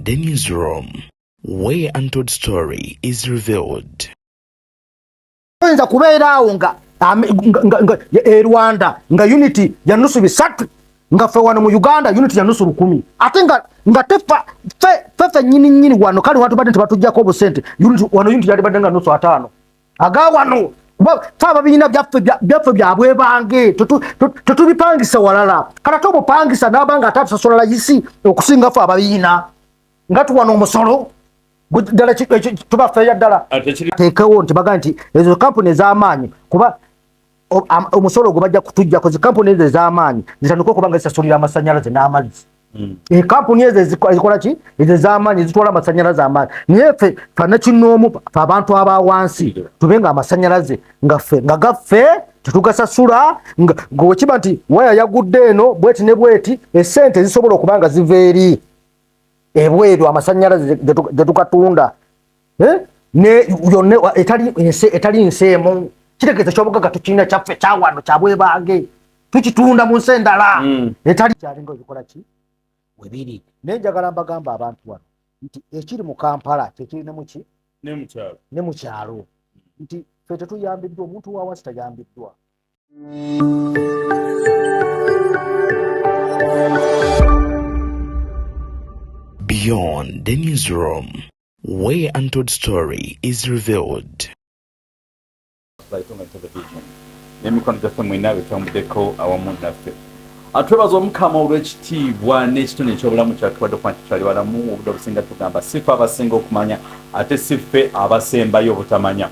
the newsroom, where untold story is revealed. Nza kubeerawo nga Rwanda nga unity ya nusu bisatu nga fe wano mu Uganda unity ya nusu 10 ate nga tefa fe nyini wano kali watu badde batujjako obusente unity yali badde nga nusu 5 aga wano taba bina byaffe byabwe bange tutubipangisa walala kala tobo pangisa nabanga atatu sasola yisi okusinga fa ababina ngatu wano omusolo dala tubafeya dala tekewo nti baga nti ezo kampuni ez'amaanyi kuba omusolo gwe bajja kutujja ko zi kampuni ezo ez'amaanyi zitandika okubanga zisasulira amasanyalaze n'amazzi kampuni ezo ezikola ki ezo ez'amaanyi zitwala amasanyalaze amaanyi naye ffe fanakinoomu fe abantu abawansi tubenga amasanyalaze nga gaffe tetugasasula ngawekiba nti waya yagudde eno bweti ne bweti esente zisobola okubanga ziva eri ebweru amasanyalaze getukatunda ne yonne etali nseemu kitegeeza kyobugaga tukirina kyaffe kyawano kyabwe bange tukitunda mu nsi endala etali kyalinga ebikola ki webiri naye njagala mbagamba abantu wano nti ekiri mu Kampala kyekiri ne mu kyalo nti ffe tetuyambiddwa omuntu wawansi tayambiddwa. Beyond the newsroom, where untold story is revealed. Nemikono gyaffe mwena betambuddeko awamu naffe twebaza omukama olw'ekitiibwa n'ekitone eky'obulamu kyatubadde okuba nti tukyali balamu obudde obusinga tugamba siffe abasinga okumanya ate siffe abasembayo obutamanya,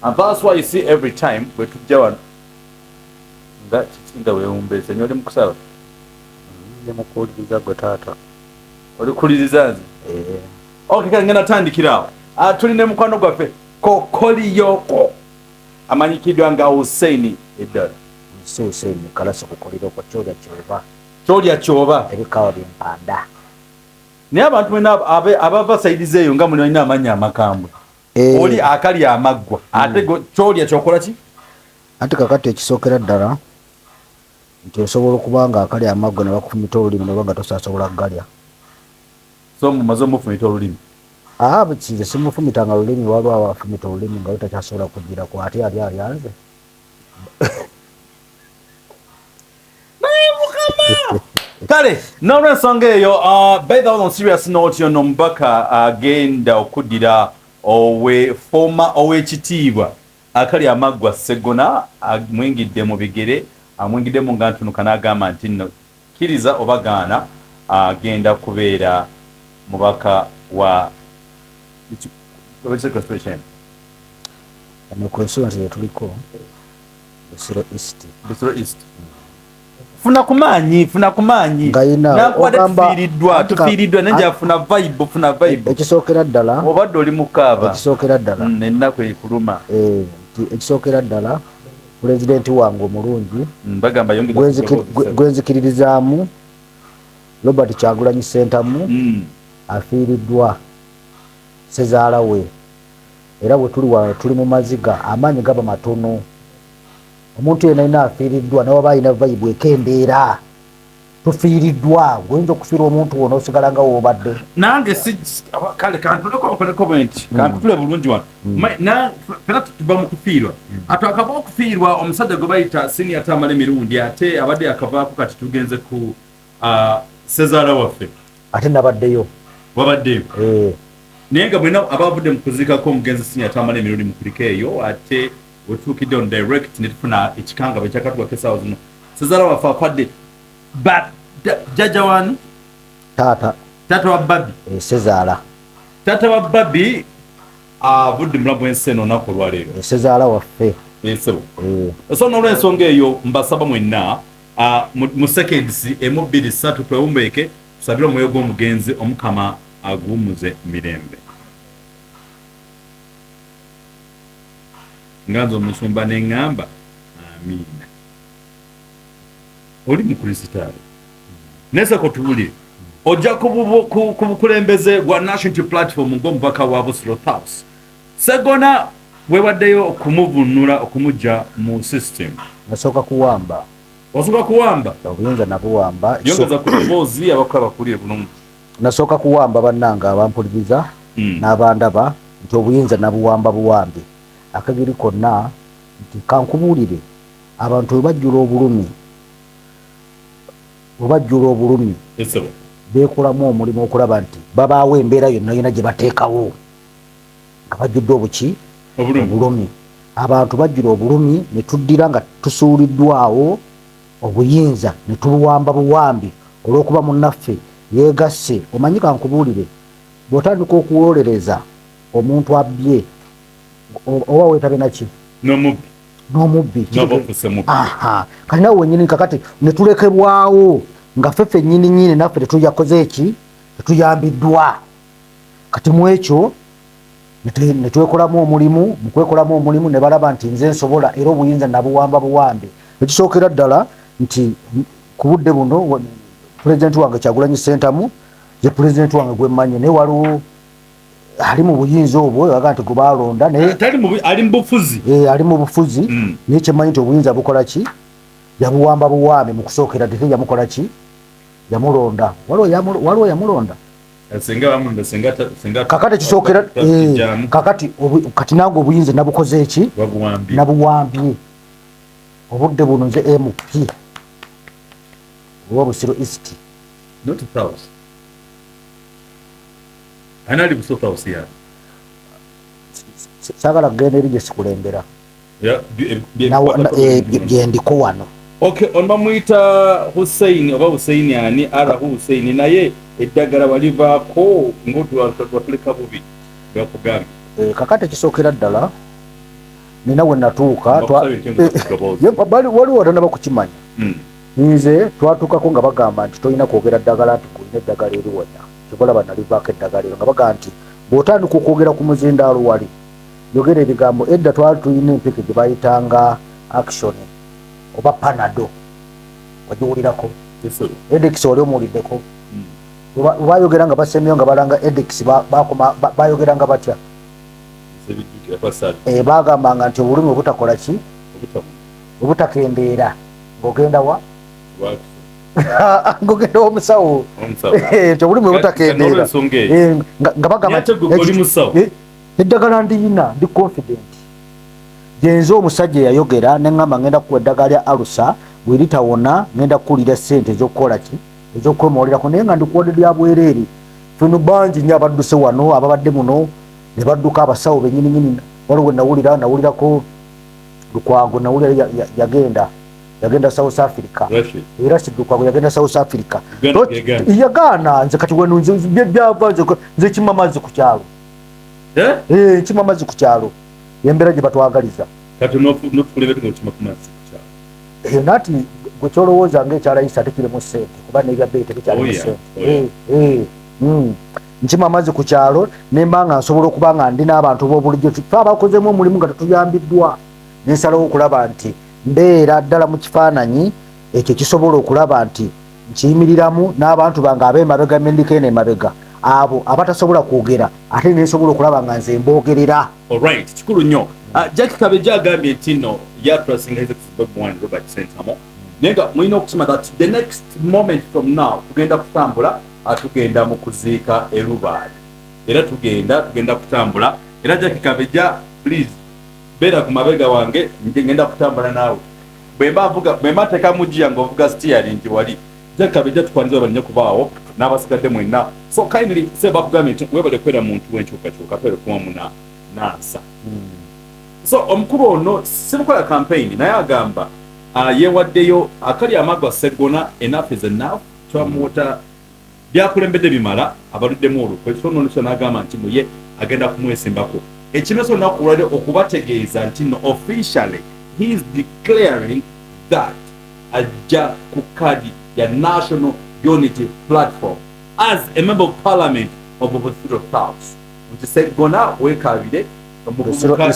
and that's why you see every time bwe tujja wano nga kitinda weewumbeese nyo oli mu kusaba mukuwuliriza gwe taata oli kuwuliriza nze okay kale ngenda tandikira awo tuli ne mukwano gwaffe Kokoliyoko amanyikiddwa nga Hussein eddala Hussein kalasa Kokoliyoko kyolya kyoba ebikawa bimpanda naye abantu mwena abava saidize eyo nga muli balina amannya amakambwe oli akali amaggwa ate kyolya kyokola ki ate kakati ekisookera ddala nti osobola okuba nga akali amaggwa ne bakufumita olulimi noba nga tosasobola kugalya so mumaze omufumita olulimi bukize simufumitanga lulimi waliwo abafumita olulimi nga lutakyasobola kugirako ate yali alyanze kale n'olwensonga eyo by the way on serious note yono omubaka agenda okuddira ow'ekitiibwa akali amaggwa Sseggona amwingidde mu bigere amwingiddemu nga ntunuka n'agamba nti nno kkiriza oba gaana agenda kubeera mubaka wa constituency tuliko Busiro East funa kumanyi nakuwadde tufiiriddwa nenja funa vibe ekisookera ddala obadde oli mukaaba ekisookera ddala ennaku ekuluma ekisookera ddala pulezidenti wange omulungi bagamba gwenzikiririzaamu Robert Kyagulanyi Ssentamu afiiriddwa sezaala we era bwe tuli wano tuli mu maziga amaanyi gaba matono omuntu yenna alina afiiriddwa nawe aba alina vayibu ekendeera tufiiriddwa goyinza okufiirwa omuntu wona osigala nga woobadde nange kale kankutule bulungi wano fena tuba mu kufiirwa ate akava okufiirwa omusajja gwe bayita senior tamala emirundi ate abadde akavaako kati tugenze ku sezaala waffe ate nabaddeyo wabaddeyo naye nga mwena abavudde mu kuziikako omugenzi senior tamala emirundi mukuliko eyo ate wetuukidde on direct netufuna ekikangabwa ekyakatugwako essaawa zino sezaala waffe afadde jjajja wani taata wa Babi sezaala taata wa Babi avudde mulamu w'ensi eno olunaku olwaleero sezaala waffe ensebo so n'olw'ensonga eyo mbasaba mwenna mu seconds 1 2 3 twewumbeeke tusabire omwoyo gw'omugenzi omukama aguwummuze mirembe nganza omusumba neŋŋamba amiina oli mukristaayo neseko tuwulire ojja ku bukulembeze bwa national platform ng'omubaka wa Busiro House Sseggona weewaddeyo okumuvunula okumujja mu system nasooka kuwamba obuyinza nabuwamba yongeza ku ddoboozi abakola bakulire bulungi nasooka kuwamba bannanga abampuliriza n'abandaba nti obuyinza nabuwamba buwambi akagiri konna nti kankubuulire abantu webajjula obulumi beekolamu omulimu okulaba nti babaawo embeera yonna yonna gye bateekawo nga bajjudde obulumi abantu bajjula obulumi ne tuddira nga tusuuliddwawo obuyinza ne tubuwamba buwambi olw'okuba munnaffe yeegasse. Omanyi kankubuulire bw'otandika okuwolereza omuntu abbye oba weetabe naki n'omubbi kati nawe wenyini kakati ne tulekebwawo nga ffeffe nnyini naffe tetuyakoze eki tetuyambiddwa kati mu ekyo ne twekolamu omulimu mu kwekolamu omulimu ne balaba nti nze nsobola era obuyinza nabuwamba buwambe. Ekisookera ddala nti ku budde buno pulezidenti wange Kyagulanyi Ssentamu ye pulezidenti wange gwe mmanyi naye waliwo ali mu buyinza obwo aga nti gwe baalonda naye ali mu bufuzi naye kyemmanyi nti obuyinza bukola ki yabuwamba buwambe mu kusookera ddala yamukola ki yamulonda waliwo yamulonda kakati kisookera kati nange obuyinza nabukoze eki nabuwambye obudde buno nze MP oba Busiro East saagala kugenda eri gye sikulembera byendiko wano. Okay, onba muyita Hussein oba Hussein ani ala Hussein naye eddagala walivaako ng'otuleka bubi bakugambye. Kakati kisookera ddala nina we natuuka waliwo atanaba kukimanya. Nze twatuukako nga bagamba nti tolina kwogera ddagala nti kulina eddagala eri wonna kibolaba nalivaako eddagala eryo nga bagamba nti bw'otandika okwogera ku muzindaalo wali yogera ebigambo edda twali tulina empeke gye bayitanga action oba panado wagiwulirako edx wali omuwuliddeko bayogera nga basemyeyo nga balanga edx bayogeranga batya bagambanga nti obulumi obutakola ki obutakendeera ng'ogenda wa ng'ogenda w'omusawo nti obulumi obutakendeera nga bagamba eddagala ndiyina ndi confident genze omusajja yayogera neŋŋamba ngenda kuwa eddagala lya alusa bwe litawona ngenda kukulira ssente ez'okukola ki ez'okwemawulirako naye nga ndikuwadde lya bwereere feno bangi nnyo abadduse wano ababadde muno ne badduka abasawo bennyininyini waliwo nawulirako Lukwago nawulira yagenda South Africa era Lukwago yagenda South Africa yagaana nze kati wano byava nze kima amazzi ku kyalo kima amazzi ku kyalo yembeera gye batwagaliza kati notukulebe tukima ku mazzi ku kyalo nati gwe kyolowooza ng'ekyalayisa ate kiremu ssente kuba n'ebya bbeeyi tebikyalimu ssente nkima amazzi ku kyalo nemba nga nsobola okuba nga ndi n'abantu b'obulijjo fe abakozemu omulimu nga tetuyambiddwa nensalawo okulaba nti mbeera ddala mu kifaananyi ekyo kisobola okulaba nti nkiyimiriramu n'abantu bange ab'emabega mendiko eno emabega abo abatasobola kwogera ate nensobola okulaba nga nze mboogerera. Alright, kikulu nnyo. Jackie Kabeja agambye nti nno yatulasinga his Bobi Robert Ssentamu naye nga mulina okusoma that the next moment from now tugenda kutambula tugenda mu kuziika erubaali era tugenda kutambula era Jackie Kabeja please beera ku mabega wange ngenda kutambula naawe bwemba teeka mugiya ng'ovuga steering nti wali Jackie Kabeja tukwaniriza bannyo kubaawo n'abasigadde mwenna so kindly seba kugambye nti webale kwera muntu w'enkyukakyuka twere kuwamu nansa so omukulu ono simukola campaign naye agamba yeewaddeyo akali amagwa Sseggona enough is enough twamuwota byakulembedde bimala abaluddemu olukwe so nono kyona agamba nti muye agenda kumwesimbako ekimeso nakulwale okubategeeza nti no officially he is declaring that ajja ku kadi ya National Unity Platform as a member of parliament of Busiro South nti Sseggona weekabire omuvubuka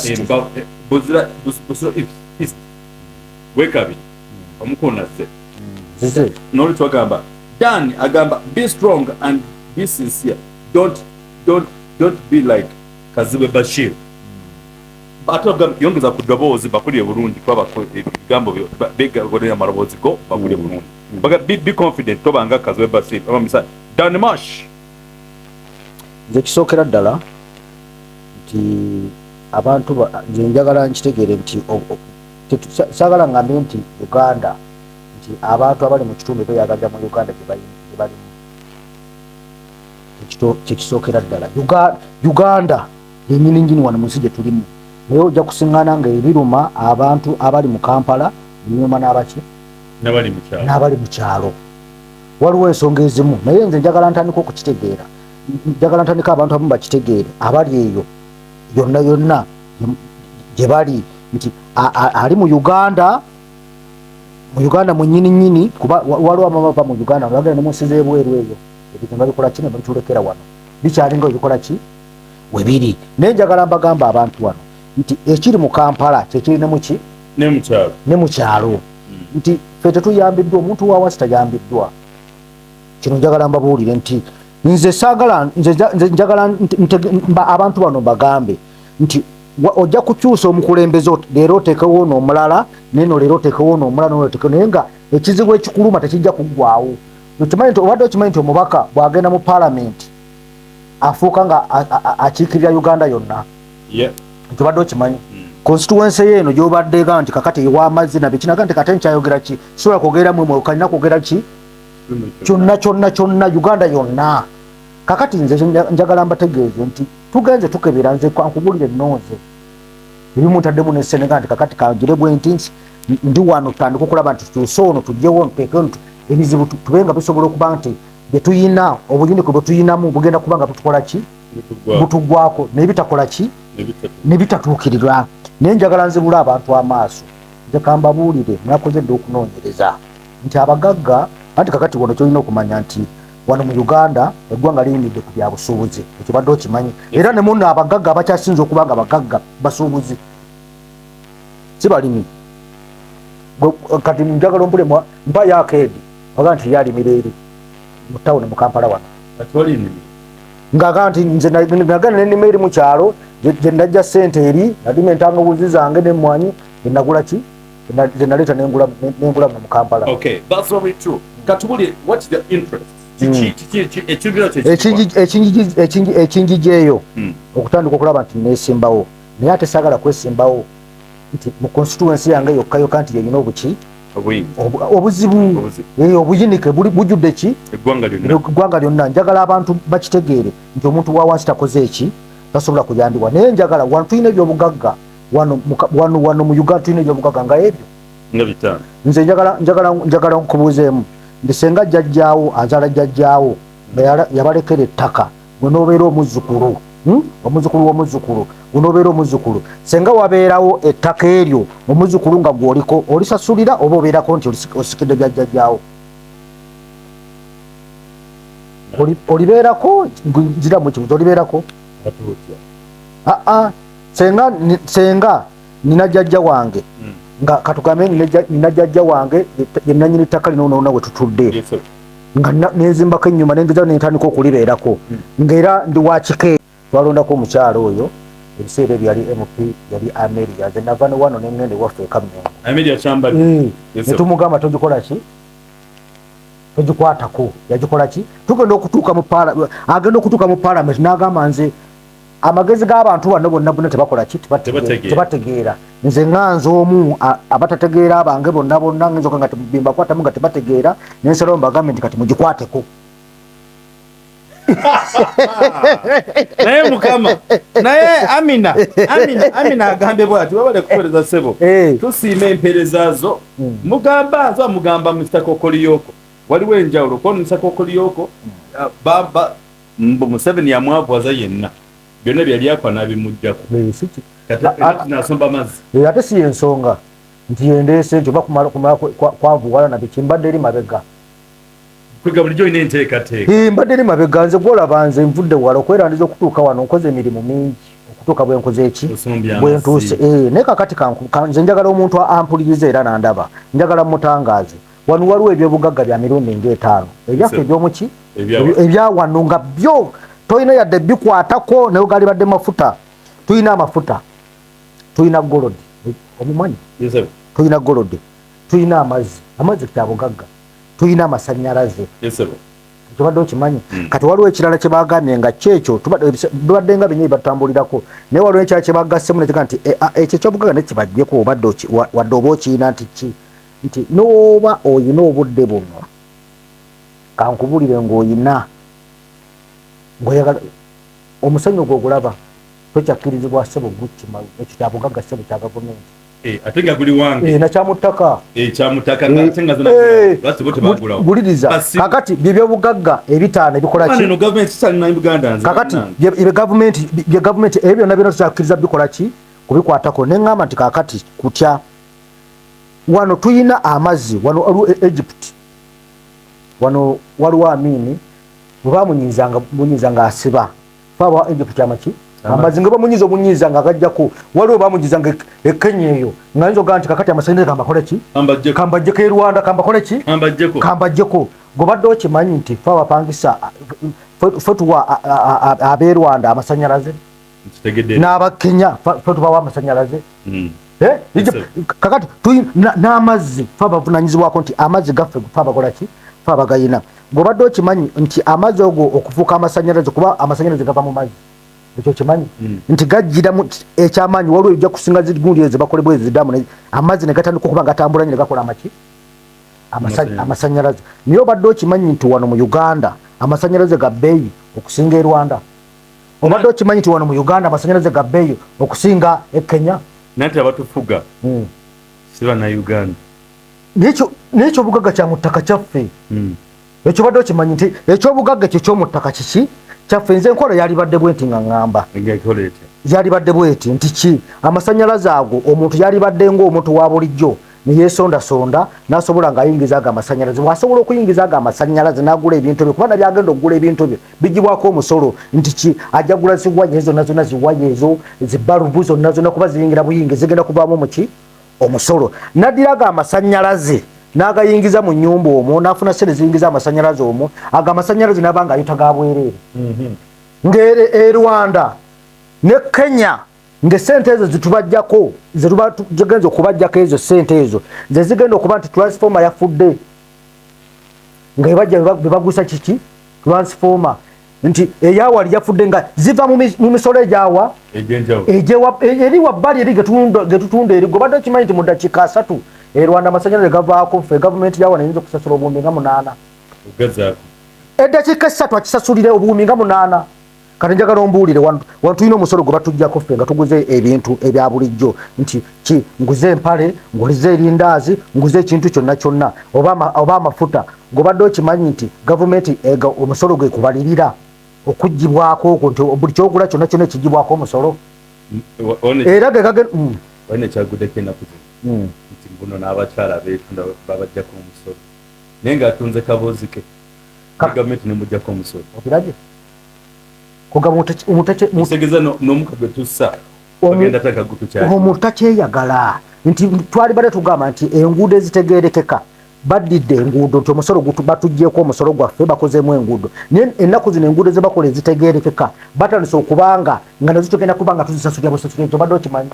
Busiro East weekabire omukulu nazze noli twagamba Dan agamba be strong and be sincere don't be like Kazibe Bashir batagamba yongeza ku ddoboozi bakulire bulungi kuba ebigambo begagolera amaloboozi go bakulire bulungi be confident tobanga Kazibe Bashir abamisa Dan Marsh nze kisookera ddala nti abantu nze njagala nkitegeere nti saagala ngambe nti Uganda nti abantu abali mu kitundu beeyagaza mu Uganda gye balimu kyekisookera ddala. Uganda yenyininyini wano mu nsi gye tulimu, naye ojja kusiŋŋaana nga ebiruma abantu abali mu Kampala ebinyuma n'abaki n'abali mu kyalo. Waliwo ensonga ezimu naye nze njagala ntandika okukitegeera, njagala ntandika abantu abamu bakitegeere abali eyo yonna yonna gye bali nti ali mu Uganda mu nnyininyini, kuba waliwo amabava mu Uganda bagenda ne mu nsi z'ebweru eyo ebintu nga bikola ki ne babitulekera wano bikyalinga bikola ki we biri. Naye njagala mbagamba abantu wano nti ekiri mu Kampala kyekiri ne mu kyalo nti ffe tetuyambiddwa, omuntu wawasi tayambiddwa. Kino njagala mbabuulire nti nze njagala abantu bano bagambe nti ojja kukyusa omukulembeze leero oteekewo n'omulala neno leero oteekewo n'omulala naye nga ekizibu ekikuluma tekijja kuggwawo. Obadde okimanyi nti omubaka bw'agenda mu paalamenti afuuka nga akiikirira Uganda yonna? Ekibadde okimanyi constituency yeeno gy'obadde ga nti kakati ew'amazzi nabikinaga nti kate nkyayogera ki sobola kwogera mu kalina kwogera ki kyonna Uganda yonna. Kakati nze njagala mbategeeze nti tugenze tukebera, nze nkubulire nnonze ebimu ntaddemu ne Senegal nti kakati kanjire bwe nti ndi wano tutandika okulaba nti tukyuse ono tugyewo ntuteekewo ebizibu tubenga bisobola okuba nti bye tuyina obuyinike bwe tuyinamu bugenda kuba nga butukola ki butuggwako nebitakola ki nebitatuukirirwa. Naye njagala nzibula abantu amaaso, nze kambabuulire mwakoze dde okunoonyereza nti abagagga anti kakati wano kyolina okumanya nti wano mu Uganda eggwanga liyimiridde ku byabusuubuzi, ekibadde okimanyi. Era ne muno abagagga abakyasinza okuba nga bagagga basuubuzi si balimi. Kati njagala ompule mpa yakeedi oga nti yalimira eri mu tawuni mu Kampala wano ng'aga nti nze nagenda n'ennima eri mu kyalo gye najja ssente eri nadima entangawuzi zange n'emmwanyi enagula ki gye naleeta n'engula mu Kampala. Ekinjigi eyo okutandika okulaba nti neesimbawo, naye ate saagala kwesimbawo nti mu constituency yange yokka nti yeyina obuzibu obuyinike bujjudde ki eggwanga lyonna. Njagala abantu bakitegeere nti omuntu wa wansi takoze eki tasobola kuyambibwa. Naye njagala wano tulina ebyobugagga wano mu Uganda tulina ebyobugagga nga ebyo nze njagala nkubuuzeemu nti senga jjajjaawo azaala jjajjaawo yabalekera ettaka gwe n'obeera omuzzukulu w'omuzzukulu gunobeera omuzzukulu, senga wabeerawo ettaka eryo omuzzukulu nga gwoliko olisasulira oba obeerako nti osikidde byajjajjaawo olibeerako nzira mu kibuzo olibeerako senga nina jjajja wange nga katugambe nina jjajja wange yenanyini ettaka lino nona we tutudde nga nenzimbako ennyuma nengeza nentandika okulibeerako ngaera ndi wakike twalondako omukyalo oyo ebiseera ebyali MP yali Amelia nze nava ne wano nengende waffe ekamyongo netumugamba togikola ki togikwatako yagikola ki tugenda okutuuka agenda okutuuka mu Parliament n'agamba nze amagezi g'abantu bano bonna tebakola ki tebategeera nze nganze omu abatategeera abange bonna ngenzoka nga bimbakwatamu nga tebategeera nensalawo mbagambe nti kati mugikwateko. naye mukama naye Amina agambe bwati wabale kukoleza sebo tusiima empeereza zo mugamba Mr. Kokoliyoko waliwo enjawulo kono Mr. Kokoliyoko baba Museveni yamwavuwaza yenna byonna byali akwa n'abimuggyako kati nasomba mazzi ate si ensonga nti yendeese nti oba kumala kwavuwala nabiki mbadde eri mabega kwega bulijjo olina enteekateeka mbadde eri mabega nze gwolaba nze nvudde wala okwerandiza okutuuka wano nkoze emirimu mingi okutuuka bwe nkoze eki bwe ntuuse naye kakati nze njagala omuntu ampuliriza era nandaba njagala mutangaaze wano waliwo ebyobugagga bya mirundi ng'etaano ebyaffe ebyomuki ebyawano nga byo toyina yadde bikwatako naye gali badde mafuta tuyina amafuta tuyina golodi omumanyi tuyina golodi tuyina amazzi kyabugagga tuyina amasannyalaze tubadde okimanyi kati waliwo ekirala kye bagambye nga kyekyo tubadde nga binyeyi batambulirako naye waliwo ekirala kye bagassemu nekiga nti ekyo ekyobugagga nekibajjeko wadde oba okiina nti ki nti n'oba oyina obudde buno kankubulire ng'oyina ng'oyagala omusenyu gwo ogulaba tokyakkirizibwa ssebo gukimalu ekyo kyabugagga ssebo kya gavumenti ate nga guli wange nakyamuttaka kyamuttaka ngate nga zona basibo tebagulawo guliriza kakati by'ebyobugagga ebitaano ebikola ki no government salina Uganda nze kakati bye gavumenti ebyo byonna byonna tukyakkiriza bikola ki kubikwatako ne ngamba nti kakati kutya wano tuyina amazzi wano waliwo Egypt wano waliwo Amini bwebamunyizanga asiba faba Egypt amaki amazzi nga bamunyiza omunyizanga agajjako waliwo bamunyizanga Kenya eyo nga nzo ganti kakati amasanyalaze kambakole ki kambajjeko e Rwanda kambakole ki kambajjeko gobadde okimanyi nti faba pangisa fetuwa abe Rwanda amasanyalaze n'aba Kenya fetuwa amasanyalaze kakati n'amazzi faba vunanyizibwako nti amazzi gaffe faba kola ki faba gayina gobadde okimanyi nti amazzi ogo okufuuka amasanyalaze kuba amasanyalaze gava mu mazzi ekyo kimanyi nti gajjiramu ekyamaanyi waliwo ejja kusinga zigundi ezo bakolebwa ezidamu amazzi ne gatandika okuba gatambula nnyo ne gakola amaki amasanyalaze naye obadde okimanyi nti wano mu Uganda amasanyalaze ga bbeeyi okusinga e Rwanda obadde okimanyi nti wano mu Uganda amasanyalaze ga bbeeyi okusinga e Kenya nati abatufuga siba na Uganda n'ekyo obugagga kya mu ttaka kyaffe ekyo obadde okimanyi nti ekyobugagga ekyo ky'omu ttaka kiki kyaffe nze enkola yalibadde bwenti nga ngamba yalibadde bweti nti ki amasanyalaze ago omuntu yalibadde ng'omuntu wa bulijjo neyesondasonda nasobola ng'ayingiza ago amasanyalaze bw'asobola okuyingiza ago amasanyalaze n'agula ebintu bye kuba nabyagenda okugula ebintu bye bigibwako omusolo nti ki ajja gula ziwaya ezo nazona ziwaya ezo zibalubu zonna zonna kuba ziyingira buyingi zigenda kuvaamu muki omusolo naddira ago amasanyalaze n'agayingiza mu nnyumba omwo n'afuna sente ziyingiza amasanyalaze omwo ago amasanyalaze n'aba ng'ayita ga bwereere ng'e Rwanda ne Kenya ng'esente ezo zitubajjako zegenza okubajjako ezo sente ezo ze zigenda okuba nti transformer yafudde nga ebajja bebagusa kiki transformer nti eyawali yafudde nga ziva mu misolo egyawa eri wabbali eri getutunda eri gobadde okimanyi nti mu ddakiika 3 e Rwanda amasanyalaze gavaako ffe gavumenti yawana eyinza okusasula obuwumbi nga 8 eddakiika 3 akisasulire obuwumbi nga 8 kati njagala ombuulire wano tulina omusolo gwe batuggyako ffe nga tuguze ebintu ebya bulijjo nti ki nguze empale ngulize erindaazi nguze ekintu kyonna kyonna oba amafuta gobadde okimanyi nti gavumenti omusolo gwe kubalirira okuggibwako nti buli kyogula kyonna kyonna ekigibwako omusolo era wene kyaguddeko ennaku zino nti mbuno n'abakyala beetunda babajjako omusolo naye ng'atunze kaboozi ke gavumenti nemujjako omusolo okirabye tegeza n'omuka gwe tussa bagenda takagutukyali omuntu takyeyagala nti twalibadde tugamba nti enguudo ezitegeerekeka baddidde enguudo nti omusolo batuggyeko omusolo gwaffe bakozeemu enguudo naye ennaku zino enguudo ze bakola ezitegeerekeka batandise okubanga nga nazo tugenda kubanga tuzisasulira busasulira ekyo badde okimanyi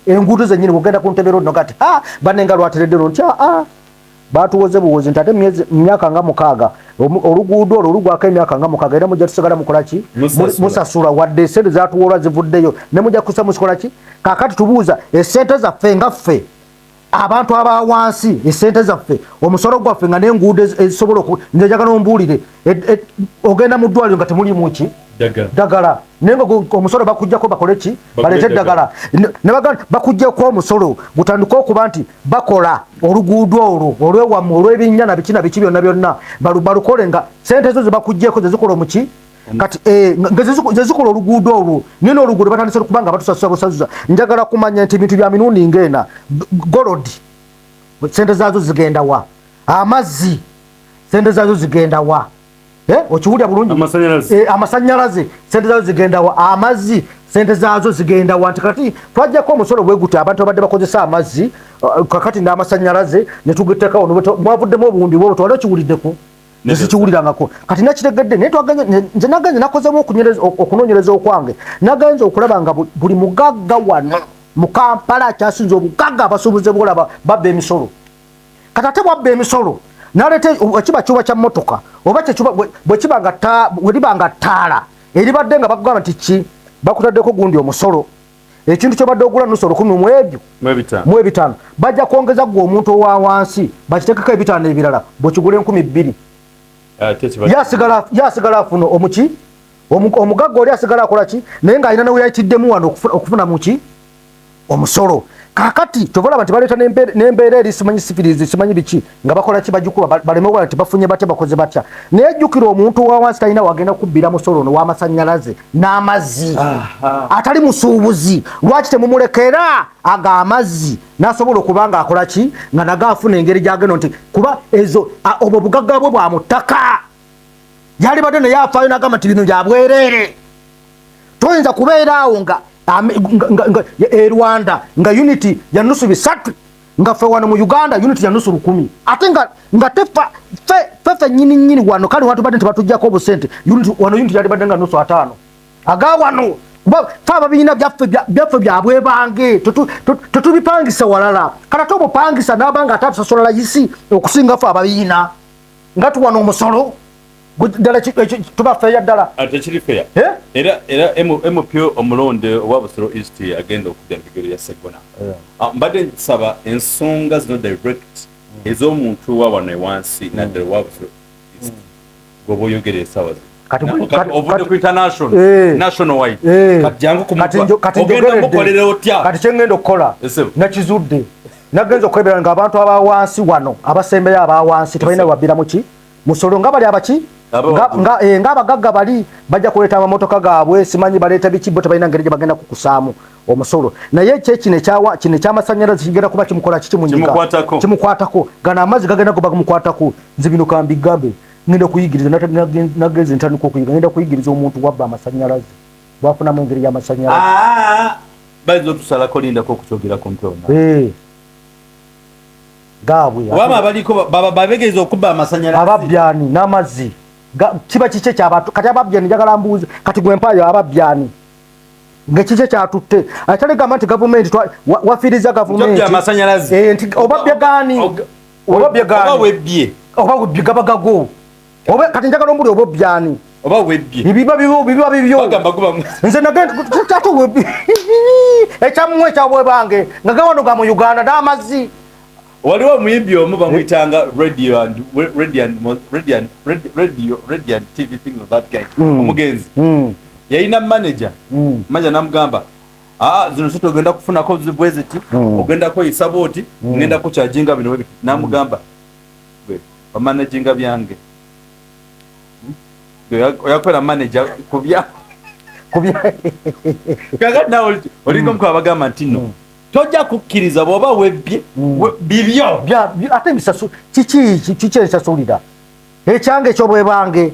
enguudo zennyini bwogenda ku ntebe rodno kati banenga lwateredde no nti batuwoze buwozi nti ate myaka nga 6 oluguudo olwo olugwako emyaka nga 6 era mujja tusigala mukola ki musasula wadde esente zatuwoolwa zivuddeyo ne mujja kusa musikola ki kakati tubuuza esente zaffe nga ffe abantu aba wansi esente zaffe omusolo gwaffe nga n'enguudo ezisobola njagala ombuulire ogenda mu ddwaliro nga temulimu ki ddagala naye nga omusolo bakuggyako bakole ki baleete eddagala ne bagamba bakuggyeko omusolo gutandika okuba nti bakola oluguudo olwo olwewammwe olw'ebinnya na biki na biki byonna byonna balukole nga sente ezo zebakuggyeko zezikola omuki kati ngezikola oluguudo olwo naye n'oluguudo batandise okuba nga batusasula busasuza njagala kumanya nti ebintu bya mirundi ng'ena golodi sente zaazo zigenda wa amazzi sente zaazo zigenda wa okiwulya bulungi amasanyalaze sente zaazo zigenda wa amazzi sente zaazo zigenda wa nti kati twajjako omusolo bwe guti abantu abadde bakozesa amazzi kakati n'amasanyalaze ne tugiteekawo mwavuddemu obuwumbi bwobwo twali okiwuliddeko nesikiwulirangako kati nakitegedde naye nze nagenze nakozemu okunoonyereza okwange nagenze okulaba nga buli mugagga wano mu Kampala akyasinza obugagga abasuubuze bwolaba babba emisolo kati ate bwabba emisolo nalete ekiba kyuba kya motoka oba kyekiba bwe libanga ttaala eribadde nga bakugamba nti ki bakutaddeko gundi omusolo ekintu kyobadde ogula nusolo 10 mu ebyo mu ebitaano bajja kwongeza gwe omuntu owa wansi bakitekeko ebitaano ebirala bwekigula 2,000 yasigala afuna omuki omugagga oli asigala akola ki naye ng'alina newe yayitiddemu wano okufuna muki omusolo kakati tovolaba nti baleeta n'embeera eri simanyi sifirizi simanyi biki nga bakola ki bagikuba baleme okuba nti bafunye batya bakoze batya naye jjukira omuntu wa wansi talina wagenda kubbira musolo ono w'amasannyalaze n'amazzi atali musuubuzi lwaki temumulekera aga amazzi n'asobola okuba nga akola ki nga naga afuna engeri gyagenda nti kuba ezo obwo bugagga bwe bwa mu ttaka yali badde naye afaayo n'agamba nti bino bya bwereere toyinza kubeeraawo nga Rwanda nga unity ya nusu 3 nga fe wano mu Uganda unity ya nusu 10 ate nga tefa fe nyini wano kali watu badde batujjako obusente unity yali badde nga nusu 5 aga wano fa babina byaffe byabwe bange tutubipangisa walala kala tobo pangisa nabanga atatusasola yisi okusinga fa babina ngatu wano omusolo dala tuba feya dala atachiri feya era MPO omulonde wabusoro east agenda okudya mpigero ya Segona mbadde nsaba ensonga zino direct ez'omuntu wabano wansi naddala wabusoro east gobo yogere sawa kati ovude ku national wide kati jangu ogenda mukolera otya kati kyengenda okukola nakizudde nagenza okwebera nga abantu abawansi wano abasembeyo abawansi tebalina wabbira muki musolo nga bali abaki nga abagagga bali bajja kuleeta amamotoka gaabwe simanyi baleeta biki bo tebalina ngeri gye bagenda kukusaamu omusolo naye kino ekyamasanyalaze kigenda kuba kimukola kimukwatako gana amazzi gagenda kuba kimukwatako nze bino kambigambe ngenda kuyigiriza nagenze ntandika okuyiga ngenda kuyigiriza omuntu wabba amasanyalaze bwafunamu engeri y'amasanyalaze bayinza otusalako lindako okukyogerako mpona gaabwe waba abaliko babegeza okuba amasanyalaze ababyani n'amazzi kiba kike ky'abantu kati ababyani njagala mbuuze kati gwe mpaayo ababyani ngekike kyatutte atale gamba nti gavumenti wafiriza gavumenti nti obabbye gaani oba webbye gabagago kati njagala ombuli oba obyani oba webbye biba bibyo nze nagenda ekyamumwe ekyabwe bange nga gawano ga mu Uganda n'amazzi waliwo omuyimbi omu bamuyitanga radio TV things of that kind omugenzi yayina manager namugamba zino so togenda kufunako bweziti ogenda koyisa booti ngenda kukyajinga bino bibiti namugamba bamanaginga byange oyakwera manager kubya kakati nawe olinga omukuba bagamba nti no tojja kukkiriza bw'oba webbye bibyo ate ebisasu kiki ebisasulira ekyange ekyobwebange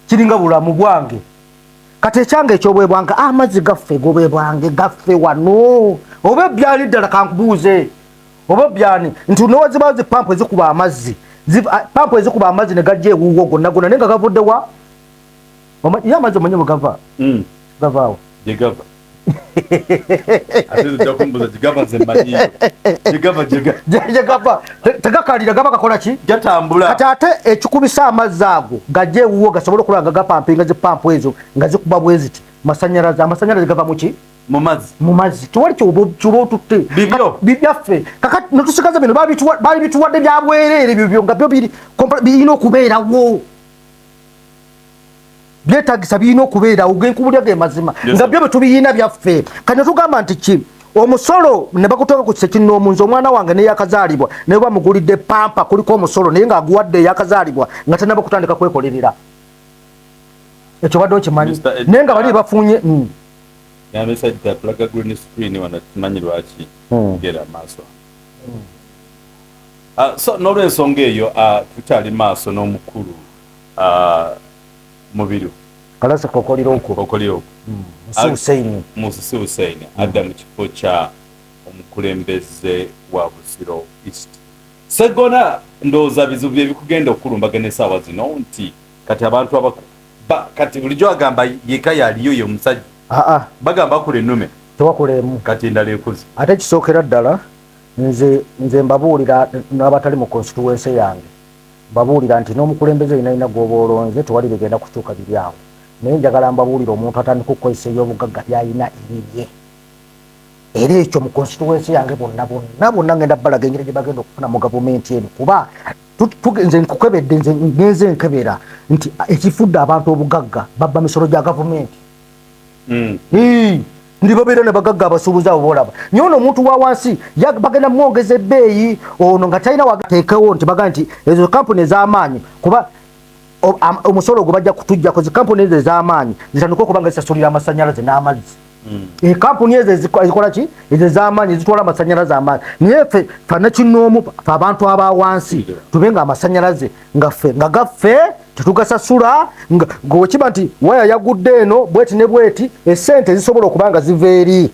kiringa bulamu bwange kati ekyange ekyobwebwange amazzi gaffe gobwebwange gaffe wano oba ebyani ddala kankubuuze oba byani nti nowazibawo zipampu ezikuba amazzi pampu ezikuba amazzi ne gajja ewuwo gonna naye nga gavudde wa ye amazzi omanyi bwe gava gavaawo gyegava tegakalira gaba gakola ki gatambula kati ate ekikubisa amazzi ago gajja ewuwo gasobole okulaba nga gapampinga zipampu ezo nga zikuba bwe ziti amasanyalaze gava muki mu mazzi tewali kyoba otutte byaffe kakati netusigaza bino baali bituwadde bya bwereere byo nga byo birina okubeerawo byetagisa birina okubeerawo genkubulya ge mazima nga byo bwe tubiyina byaffe kati netugamba nti ki omusolo ne bakuteeka ku kise kinnoomunzi omwana wange neyakazaalibwa naye bamugulidde pampa kuliko omusolo naye ng'aguwadde eyakazaalibwa nga tanaba kutandika kwekolerera ekyo badde okimanyi naye nga bali bafunye plaga green screen wana tumanyi lwaki gera maaso so n'olwensonga eyo tukyali maaso n'omukulu mubiru kalasa kokoliro Musisi Hussein adda mu kifo kya omukulembeze wa Busiro East. Segona ndowooza bizibu bye bikugenda okulumbagana essaawa zino nti kati abantu kati bulijjo agamba yeka yaliyo ye omusajja bagamba akula ennume tewakulemu kati endala ekuze ate kisookera ddala nze mbabuulira n'abatali mu constituency yange mbabuulira nti n'omukulembeze inaina gwoba olonze tewali bigenda kukyuka biri awo naye njagala mbabuulira omuntu atandika okukozesa ebyobugagga byalina ebibye era ekyo mu constituency yange bonna ngenda balaga engeri gye bagenda okufuna mu gavumenti eno kuba nze nkukebedde ngenze nkebera nti ekifudde abantu obugagga babba misolo gya gavumenti ndi babeera ne bagagga abasuubuzi abo boolaba nyo ono omuntu wa wansi bagenda mwongeza ebbeeyi ono nga talina wagateekewo nti baga nti ezo kampuni ez'amaanyi kuba omusolo gwe bajja kutujjako zikampuni ezo ez'amaanyi zitandika okuba nga zisasulira amasannyalaze n'amazzi kampuni ezo ezikola ki ezo ez'amaanyi zitwala amasannyalaze amaanyi naye ffe fanakinoomu fe abantu aba wansi tube nga amasannyalaze nga gaffe tetugasasula ng'okiba nti waya yagudde eno bweti ne bweti esente zisobola okuba nga ziva eri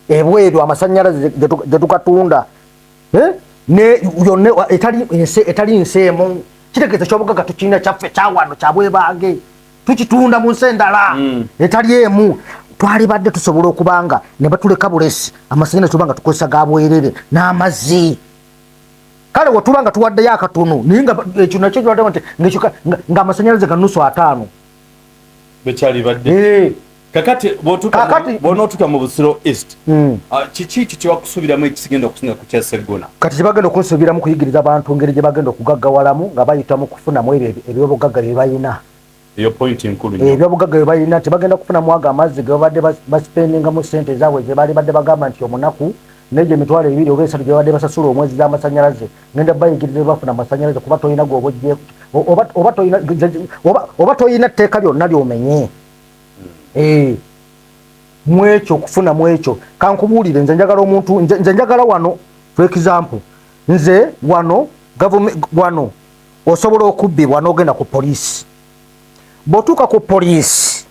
ebweru amasannyalaze gye tukatunda yonna etali nseemu kitegeeza kyobugagga tukirina kyaffe kyawano kyabwebange tukitunda mu nsi endala etali emu twali badde tusobola okubanga ne batuleka bulesi amasannyalaze tuba nga tukozesa ga bwerere n'amazzi kale wetuba nga tuwaddeyo akatono naye nga ekyo nakyo kiwaddeyo nti ng'amasannyalaze ga nusu 5 bekyali badde kakati bw'onootuuka mu Busiro East kiki ekyo kyebakusuubiramu ekisigenda okusinga ku kya Sseggona kati kyebagenda okunsuubiramu kuyigiriza abantu ngeri gye bagenda okugaggawalamu nga bayitamu kufunamu ebyobugagga bye balina eyo point enkulu ebyobugagga bye balina tebagenda kufunamu ago amazzi ge babadde basipendingamu sente zaabwe ze baali badde bagamba nti omunaku nejo emitwalo 2 oba 3 gye babadde basasula omwezi z'amasannyalaze ngenda bayigiriza bafuna amasannyalaze kuba tolina gwe obojje oba tolina tteeka lyonna lyomenye mwekyo okufuna mwekyo kankubuulire nze njagala omuntu nze njagala wano for example nze wano osobola okubbibwa n'ogenda ku poliisi bw'otuuka ku poliisi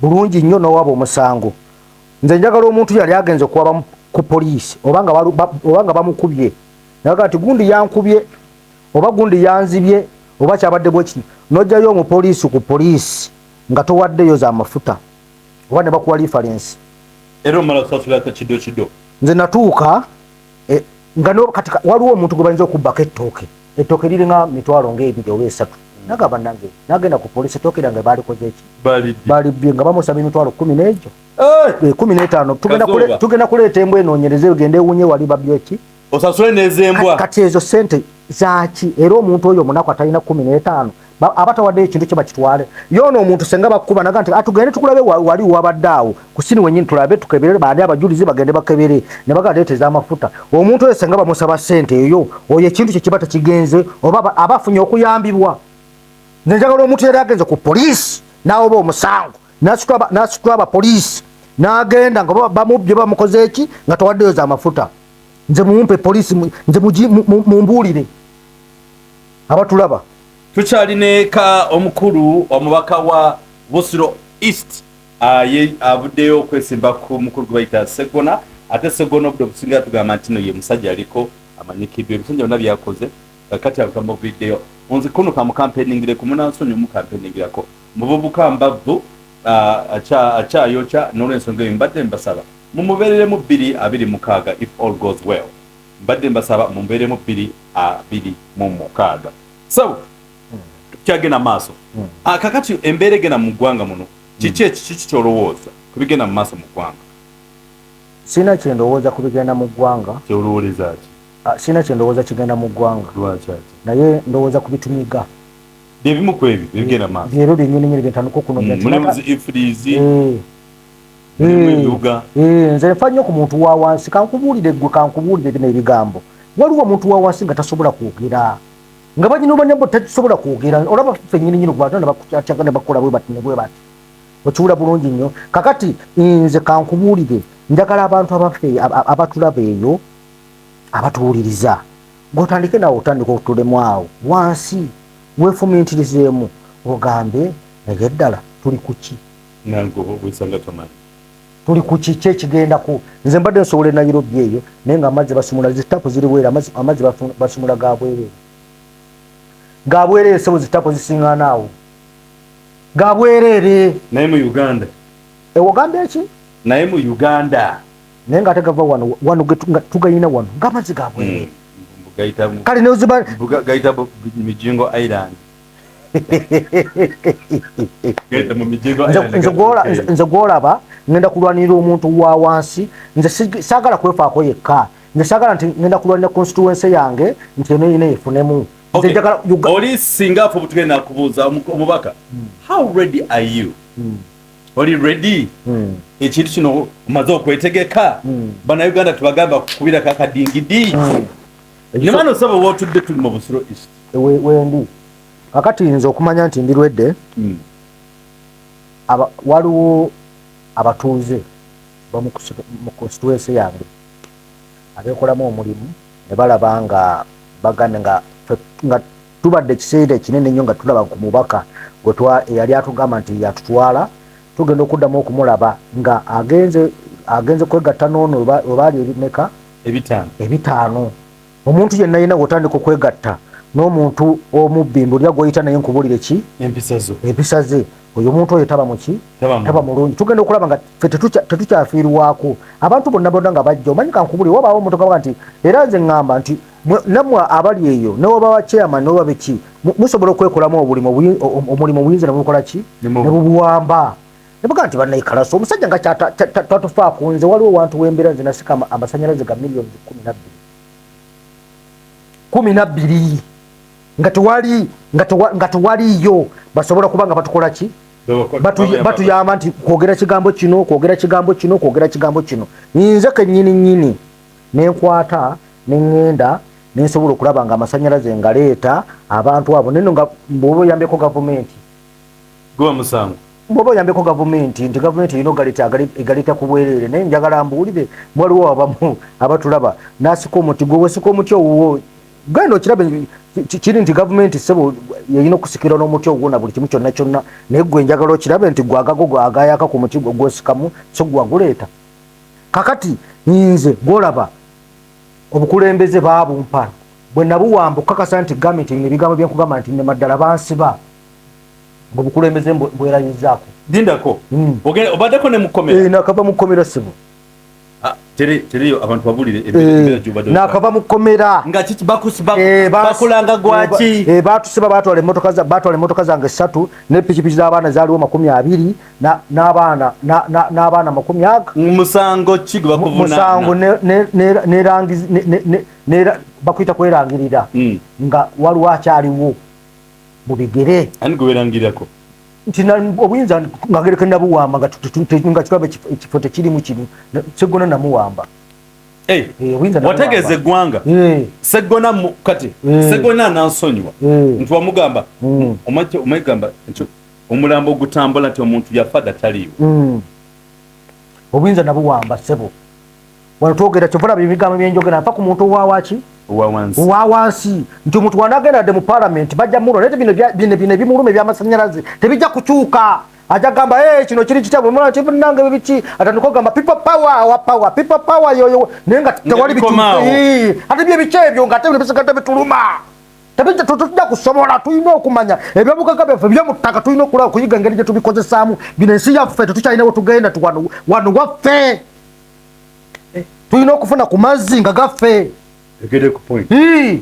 bulungi nnyo n'owaba omusango nze njagala omuntu yali agenze okuwaba ku poliisi oba nga bamukubye naga nti gundi yankubye oba gundi yanzibye oba kyabadde bwekiti n'ojjayo omupoliisi ku poliisi nga towaddeyo za mafuta oba ne bakuwa reference era omala kusasula kido nze natuuka nga waliwo omuntu gwe bayinza okubbako ettooke liringa mitwalo ng'ebiri oba 3 nagamba nange nagenda ku poliisi ettooke lyange baalikoze eki baalibbye nga bamusaba emitwalo 10 n'egyo 15 tugenda kuleeta embwa enoonyereze egende ewunye wali babyeki osasule n'ezembwa kati ezo sente zaki era omuntu oyo omunaku atalina 15 aba tawaddeyo ekintu kye bakitwale yoona omuntu senga bakuba naga nti atugende tukulabe wali wabadde awo kusini wenyini tulabe tukebere baani abajulizi bagende bakebere ne baga leeteza amafuta omuntu oyo senga bamusaba sente eyo oyo ekintu kye kiba tekigenze oba abafunye okuyambibwa nze njagala omuntu yali agenze ku poliisi n'awoba omusango n'asitula abapoliisi n'agenda nga bamubbye bamukoze eki nga tawaddeyo za mafuta nze mumpe poliisi nze mumbuulire abatulaba tukyalina omukulu omubaka wa Busiro East avuddeyo okwesimba ku mukulu gwe bayita Sseggona ate Sseggona obudde obusinga tugamba nti no ye musajja aliko amanyikiddwa ebisanja byonna byakoze kakati agamba oviddeyo onzi kuno kamukampeningire ku munansonyi omukampeningirako mububuka mbavvu akyayokya n'olwensonga eyo mbadde mbasaba mumubeereremu 2-26 if all goes well mbadde mbasaba mumubeereremu 2-26 so tukyagenda maaso kakati embeera egenda mu ggwanga muno kiki kyolowooza ku bigenda mu maaso mu ggwanga sina kyendowooza ku bigenda mu ggwanga kyolowoleza ki sina kyendowooza kigenda mu ggwanga lwakyaki naye ndowooza ku bitumiga byebimu ku ebyo ebigenda maaso byero byennyini byentandika okunomulimuzi ebibuga nze nfa nnyo ku muntu wa wansi kankubuulire gwe kankubuulire bino ebigambo waliwo omuntu wa wansi nga tasobola kwogera nga banyina obanyabo tasobola kwogera olaba ffe nnyini kubantu ne bakola bwe bati ne bwe bati okiwula bulungi nnyo kakati nze kankubuulire njagala abantu abaffe abatulaba eyo abatuwuliriza ng'otandike nawe otandika okutulemu awo wansi weefumiitirizeemu ogambe naye ddala tuli kuki tuli ku kiki ekigendaku nze mbadde nsobola e Nairobi eyo naye nga amazzi basumula zitapu ziri bwera amazzi basumula gabwerere sebo zitapu zisiŋŋaana awo gabwerere naye mu Uganda ewogamba eki naye mu Uganda naye ng'ate gava wano tugayina wano ng'amazzi ga bwereere kale neoziba gayita Mijingo Island. nze gwolaba ngenda kulwanirira omuntu wa wansi nze saagala kwefaako yekka nze saagala nti ngenda kulwanira constituency yange nti eno yina efunemu oli singa afe obutugenda nakubuuza omubaka how ready are you oli ready ekintu kino omaze okwetegeka bannayuganda tubagamba kukubirako akadingidi nemana osaba wootudde tuli mu Busiro East wendi kakati nze okumanya nti ndirwedde waliwo abatuuze mu constituency yange abeekolamu omulimu ne balaba nga bagambe nga tubadde ekiseera ekinene nnyo nga tulaba ku mubaka eyali atugamba nti yatutwala tugenda okuddamu okumulaba nga agenze kwegatta n'ono webaali ebimeka 5 omuntu yenna yina wotandika okwegatta n'omuntu omubbi mbulira gw'oyita naye nkubulire ki empisa ze oyo omuntu oyo taba muki taba mulungi tugenda okulaba nga ffe tetukyafiirwako abantu bonna bonna nga bajja omanyi kankubulire wabaawo omuntu kaga nti era nze ŋŋamba nti nammwe abali eyo newabawa chairman newababe ki musobola okwekolamu omulimu obuyinza ne bukola ki ne bubuwamba ne buga nti bannayikalaso omusajja nga twatufaako nze waliwo wantu w'embeera nze nasika amasanyalaze ga miliyoni 12 nga tewaliyo basobola kuba nga batukola ki batuyamba nti kwogera kigambo kino nze kennyini nenkwata neŋŋenda nensobola okulaba nga amasanyalaze ngaleeta abantu abo neno nga bw'oba oyambeko gavumenti bw'oba oyambeko gavumenti nti gavumenti erina egaleeta ku bwereere naye njagala mbuwulire waliwo abamu abatulaba nasika omuti gwe wesika omuti owuwo genda okirabe kiri nti gavumenti sebo yeyina okusikira n'omuti ogwo na buli kimu kyonna naye gwe njagala okirabe nti gwagago agayaka ku muti gwosikamu so gwaguleeta kakati nze gwolaba obukulembeze baabumpa bwe nabuwamba okukakasa nti gavumenti erina ebigambo byenkugamba nti nemaddala bansiba ngaobukulembeze bwerayizaako dindako obaddeko ne mukomera nakava mu kkomera sebo teriyo abantu babulire nakava mu kkomera nga kiki bakulanga gwaki batusiba batwala emmotoka zange 3 ne pikipiki z'abaana zaaliwo 20 n'abaana 40 musango ki gwe musango bakuyita kwerangirira nga waliwo akyaliwo mu bigere ani gwe werangirirako nti obuyinza ngagereka nabuwamba nga kiraba ekifo tekirimu kino Sseggona namuwamba wategeeza eggwanga Sseggona kati Sseggona nansonyiwa nti wamugamba omagamba omulambo ogutambula nti omuntu yafa dataliiwo obuyinza nabuwamba ssebo wano twogera kyovulaba ebigambo byenjogera nfa ku muntu owawaki owa wansi nti omuntu wanagendadde mu palamenti bajja mulo naye bino ebimuluma ebyamasanyalaze tebijja kukyuka ajja gamba kino kiri kitabunange bibiki atandika ogamba people power yoyo naye nga tewali ate byebiki ebyo nga ate bisigadde bituluma tujja kusobola tulina okumanya ebyobugaga byaffe byomuttaka tulina okuyiga engeri gye tubikozesaamu bino ensi yaffe tetukyalinawo tugenda wano waffe tulina okufuna ku mazzi nga gaffe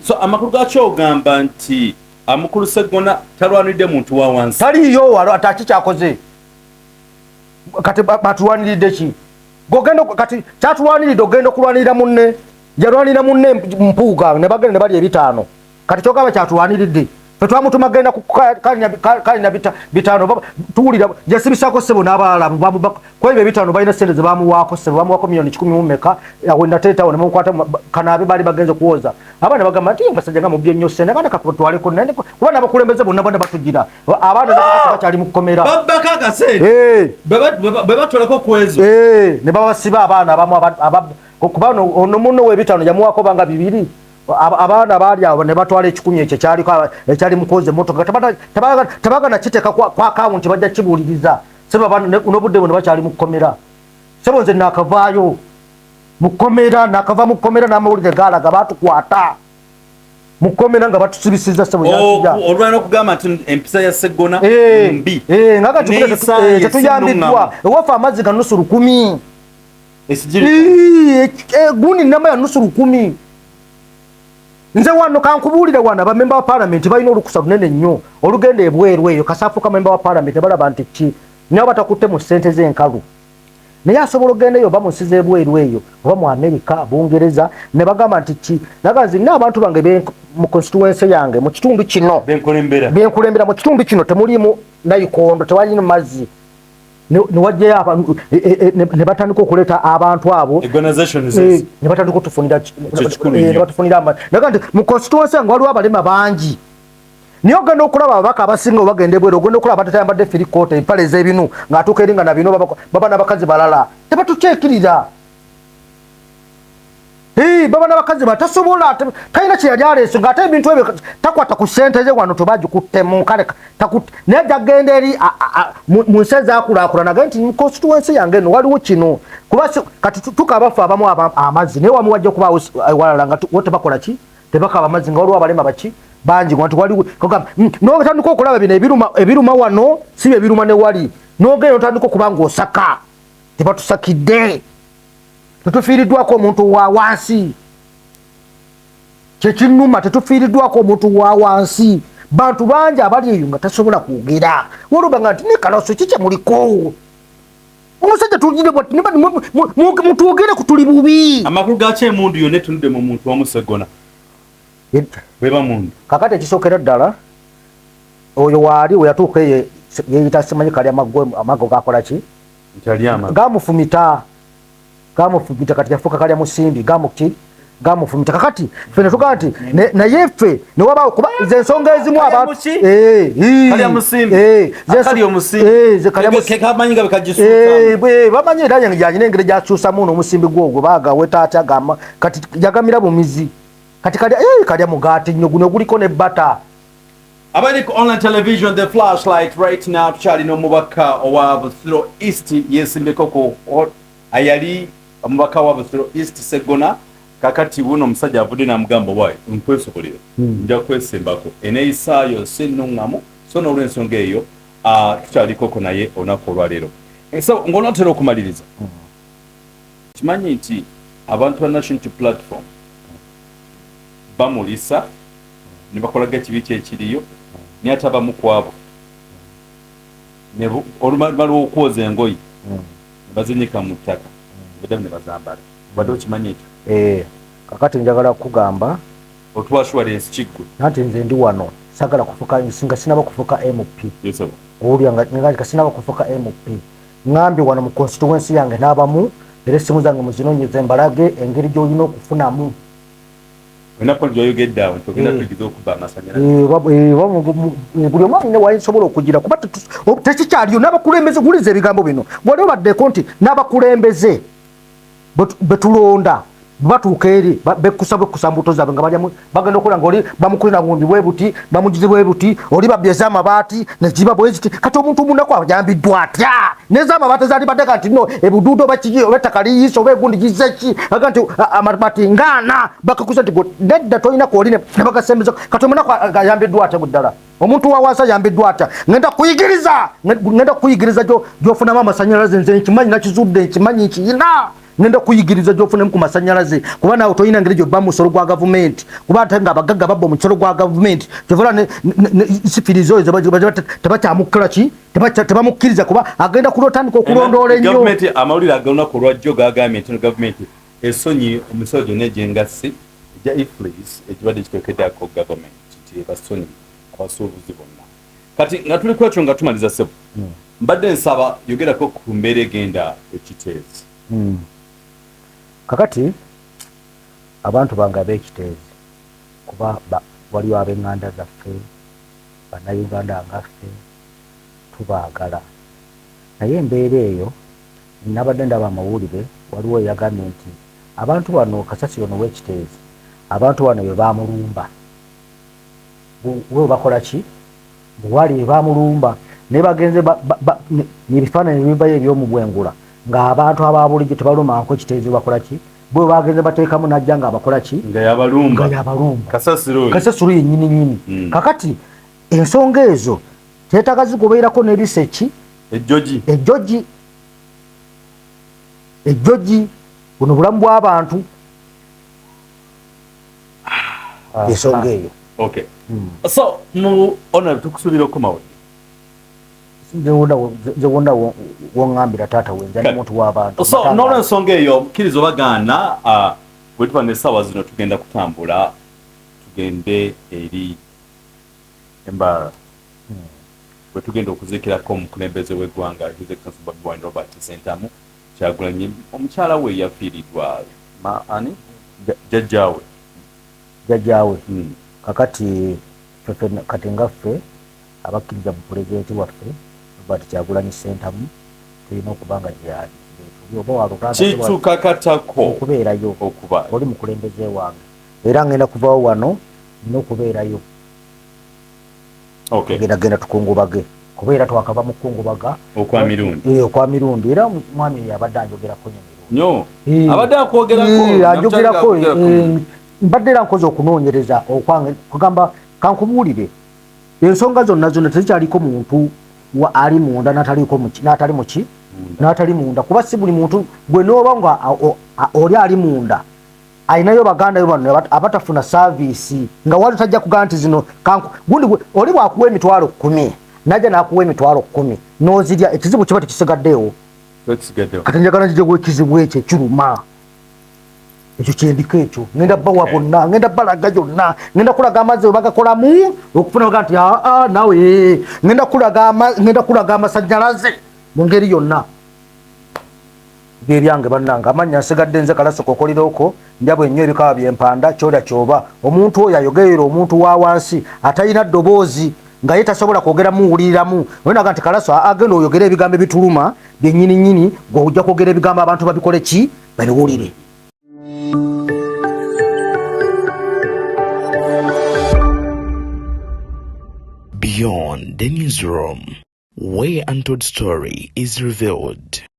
so amakulu gakyo ogamba nti amukulu Sseggona talwanidde muntu wa wansi taliyo ataki kyakoze kati batulwaniridde ki kati kyatulwaniridde ogenda okulwanirira munne yalwanirira munne mpuuga ne bagenda ne bali 5 kati kyogamba kyatulwaniridde fe twamutuma genda kalina 5 tuwulira yasibisako ssebo n'abalala kwebyo 5 balina sente ze bamuwaako ssebo bamuwaako miliyoni 10 mu meka wendateetawo nemukwata kanaabe baali bagenze kuwoza abaana bagamba nti basajja nga mubye nnyo ssente abaana katwaleko kuba n'abakulembeze bonna bonna batugira abaana bakyali mu kkomera bwe batwalako kwezo ne babasiba abaana abamu kuba ono munno we5 yamuwaako banga 2 abaana baali awo ne batwala 10 ekyo ekyali mukoze emmotoka tabagana kiteeka kwa akawunti bajja kibuuliriza sebo n'obudde buno bakyali mu kkomera sebo nze nakavaayo mu kkomera nakava mu kkomera n'amawulire gaalaga batukwata mu kkomera nga batusibisiza sebo olwana okugamba nti empisa ya Sseggona mbi nga tetuyambiddwa ewaffe amazzi ga nusu 10 gundi namba ya nusu 10. Nze wano kankubulire wana ba member wa parliament balina olukusa lunene nnyo olugende ebweru eyo Kasaafu ka member wa parliament balaba nti ki nyo batakutte mu sente z'enkalu naye asobola ogenda eyo bamusiza ebweru eyo oba mu America Bungereza ne bagamba nti ki nagazi n'abantu bange mu constituency yange mu kitundu kino benkulembera mu kitundu kino temulimu nayikondo tewali mazzi ne wajja abantu ne batandika okuleta abantu abo ne batandika okutufunira ne batufunira amazzi nagandi mu constituency yange waliwo abalema bangi niyo ogenda okulaba ababaka abasinga obagenda ebweru ogenda okulaba batatayambadde firikoota empale z'ebinu ng'atuuka eri nga na bino baba n'abakazi balala tebatukyekirira baba n'abakazi batasobola talina kye yali aleese ng'ate ebintu ebyo takwata ku ssente ze wano tebagikuttemu kale naye jagenda eri mu nsi ezaakulaakulana naye nti mu constituency yange eno waliwo kino kuba kati tukaabafu abamu amazzi naye wamu wajja okuba walala nga wo tebakola ki tebakaba amazzi nga waliwo abalema baki bangi wantu waliwo n'otandika okulaba bino ebiruma wano si bye biruma ne wali n'ogenda otandika okuba ng'osaka tebatusakidde tetufiiriddwako omuntu wa wansi kyekinnuma tetufiiriddwako omuntu wa wansi bantu bangi abali eyo nga tasobola kwogera woluba nti ne kaloso kikye muliko omusajja tugire mutwogere ku tuli bubi amakulu gakyo emundu yonna etunudde mu muntu wamusegona weba mundu kakati ekisookera ddala oyo waali weyatuuka yeyita simanyi kali amago gakola ki gamufumita kati yafuuka kalya musimbi gamufumita kakati ffe ne tugaa nti naye ffe ne wabaawo kuba ze ensonga ezimu abantu bamanyi era yanyina engeri gyakyusamu n'omusimbi gwogwo baagaweta atya kati yagamira bumizi kati kalya mugaati nnyo guno guliko ne bata abaliko online television the flashlight right now tukyalina omubaka owa Busiro East yesimbeko ayali omubaka wa Busiro East Segona kakati wuno omusajja avudde namugamba wayi nkwesobolera nja kwesimbako eneeyisaayo sinnuŋŋamu so n'olw'ensonga eyo tukyalikoko naye olunaku olwaleero so ng'onaatera okumaliriza kimanyi nti abantu ba National Platform bamulisa ne bakolaga ekibi kyekiriyo naye ate abamu ku abo oluvannyuma lw'okwoza engoyi ne bazinyika mu ttaka ne bazambala badde okimanyi ekyo kakati njagala kugamba otuwa assurance kiggwe nti nze ndi wano sagala kufuka nga sinaba kufuka MP owulira nga sinaba kufuka MP ŋambye wano mu constituency yange n'abamu era essimu zange muzinoonyeze mbalage engeri gy'olina okufunamu buli omu alina wasobola okugira kuba tekikyaliyo n'abakulembeze guliza ebigambo bino wali obaddeko nti n'abakulembeze betulonda batuuka eri bekusa mbuto zaabwe nga bagenda okukola nga oli bamukulira ngumbi bwe buti bamugize bwe buti oli babyeza amabaati neziba bwe ziti kati omuntu munako ayambiddwa atya nez'amabaati ezalibadde nti no ebuduudo bakigi oba ettaka liyiisa oba egundi gizeki aga nti amabaati ngaana bakakusa nti nedda tolina kwoli ne bagasembeza kati omunako ayambiddwa atya buddala omuntu wa wansi ayambiddwa atya ngenda kuyigiriza gy'ofunamu amasanyalaze nze nkimanyi nakizudde nkimanyi nkiyina ngenda kuyigiriza gy'ofunemu ku masanyalaze kuba naawe tolina ngeri gy'obba mu musolo gwa gavumenti kuba ate nga abagagga babba omusolo gwa gavumenti kyovula sifirizo ezo tebakyamukkola ki tebamukkiriza kuba agenda kulotandika okulondoola ennyo amawulire ag'olunaku olwajjo gagambye nti gavumenti esonyi omusolo gyonna egy'engassi egya iflis ekibadde kiteekeddako gavumenti nti ebasonyi abasuubuzi bonna kati nga tuli kwekyo nga tumaliza ssebo mbadde nsaba yogerako ku mbeera egenda ekiteezi kakati abantu bange ab'ekiteezi kuba waliwo ab'eŋŋanda zaffe bannayuganda ngaffe tubaagala naye embeera eyo nabadde ndaba amawulire waliwo eyagambye nti abantu bano Kasasiro w'ekiteezi abantu bano be bamulumba we bakola ki bwewali be bamulumba naye bagenze ebifaananyi bibayo eby'omubwengula ng'abantu ababulijjo tebalumanko ekiteezi bakola ki bwe bagenze bateekamu najja ng'abakola ki nga yabalumba Kasasiro yennyini nyini kakati ensonga ezo teetaaga zigobererako ne research ejjogi buno bulamu bw'abantu ensonga eyo. Okay. So mu ona tukusubira okumawo zewona wongambira taata wenza ni muntu w'abantu. So n'olwensonga eyo mukkirizo bagaana bwe tuba n'essaawa zino tugenda kutambula tugende eri Embarra bwe tugenda okuziikirako omukulembeze w'eggwanga His Excellency Bobi Wine Robert Ssentamu Kyagulanyi omukyala we yafiiridwa ani jjajjaawe kakati kati ngaffe abakkiriza mu pulezidenti waffe Robert Kyagulanyi Ssentamu tulina okuba nga kitukakatako okubeerayo oli mukulembeze wange era ngenda kuvaawo wano nina okubeerayo genda tukungubage kubeera twakava mu kungubaga okwa mirundi era mwami yabadde anjogerako nnyo abadde anjogerako mbadde era nkoze okunoonyereza okwange kugamba kankubuulire ensonga zonna tezikyaliko muntu ali munda n'atali munda kuba si buli muntu gwe nooba nga oli ali munda ayinayo baganda bano abatafuna saavisi nga wali tajja kugamba nti zino gundi oli bwakuwa emitwalo 10 najja n'akuwa emitwalo 10 n'ozirya ekizibu kiba tekisigaddeewo kati njagala njijegwa ekizibu ekyo ekiruma ekyo kyendiko ekyo ngenda bawa bonna ngenda balaga gyonna ngenda kulaga amazzi we bagakolamu okufuna baga nti nawe ngenda kulaga amasanyalaze mu ngeri yonna byebyange bannange amanya nsigadde nze Kalaso Kokoliroko njabwe nnyo ebikaba byempanda kyolya kyoba omuntu oyo ayogerera omuntu wa wansi atalina ddoboozi nga ye tasobola kwogera muwuliriramu onaga nti Kalaso agenda oyogera ebigambo ebituluma byennyininyini gwe ojja kwogera ebigambo abantu babikole ki babiwulire. Beyond the newsroom, where untold story is revealed.